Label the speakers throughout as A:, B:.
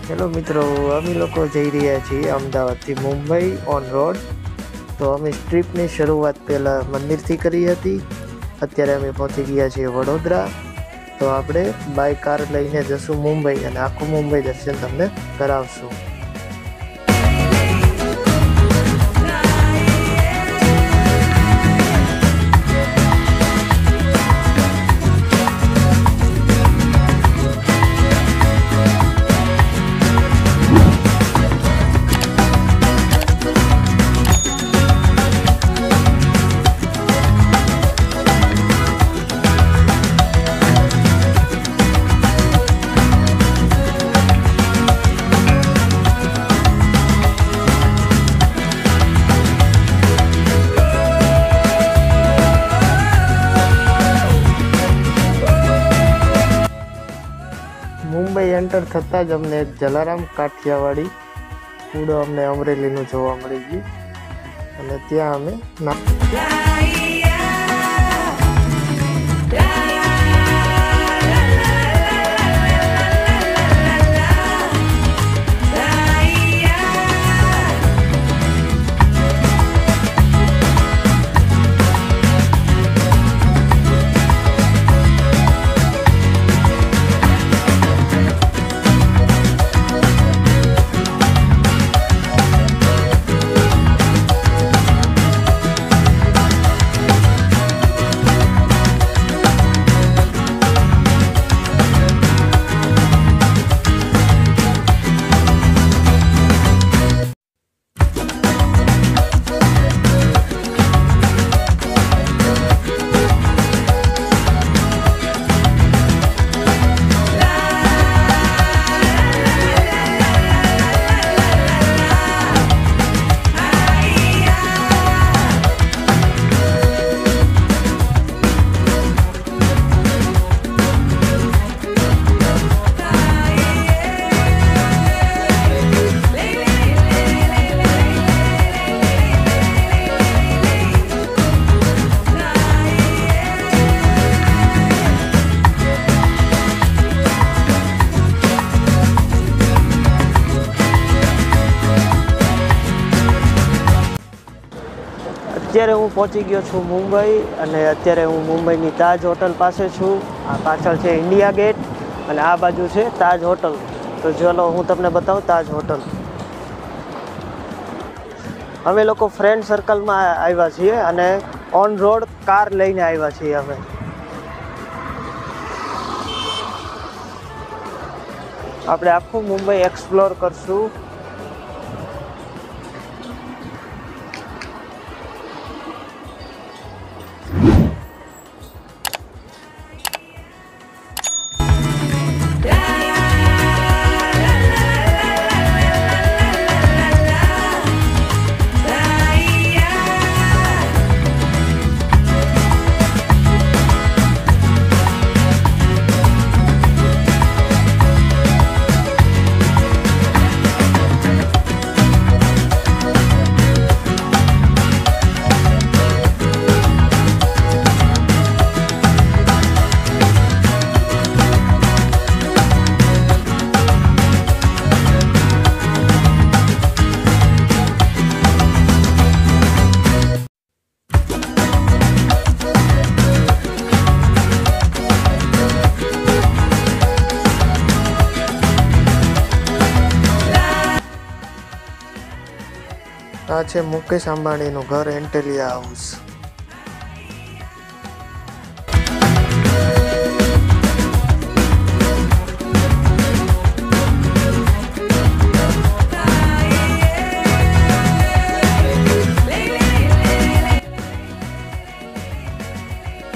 A: Hello मित्रों, अमी लोग जई रह्या छीए अमदावाद थी मुंबई ऑन रोड। तो अमे ट्रीपनी शुरुआत पहला मंदिर थी करी हती। अत्यारे अमे पहोंची गया छीए वडोदरा। तो आपणे बाय कार लईने जशुं मुंबई अने आखुं मुंबई दर्शन तमने करावशुं। मुंबई एंटर थता ज अमने एक जलाराम काठियावाड़ी कूड़ो अमने अमरेलीनुं जोवा मळी गयुं अने त्यां अमे અત્યારે હું પહોંચી ગયો છું મુંબઈ અને અત્યારે હું મુંબઈની તાજ હોટલ પાસે છું। આ પાછળ છે ઇન્ડિયા ગેટ અને આ બાજુ છે તાજ હોટલ। તો ચલો હું તમને બતાવું તાજ હોટલ। અમે લોકો ફ્રેન્ડ સર્કલમાં આવ્યા છીએ અને ઓન રોડ કાર લઈને આવ્યા છીએ અમે। આપણે આખું મુંબઈ એક્સપ્લોર કરશું। आ छे मुकेश अंबाणीनुं घर एंटेलिया हाउस।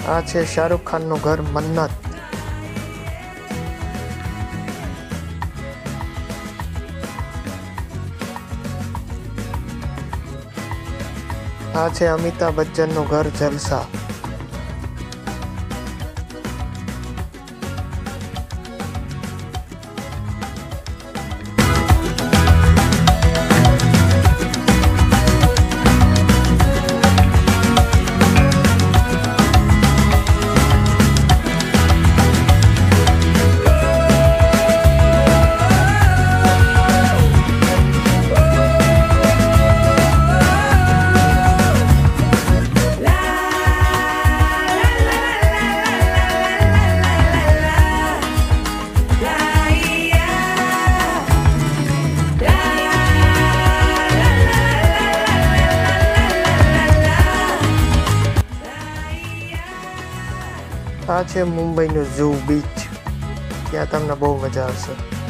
A: आ छे शाहरुख खाननुं घर मन्नत। आ छे अमिताभ बच्चननुं घर जलसा। આ છે મુંબઈનું જુહુ બીચ, ત્યાં તમને બહુ મજા આવશે।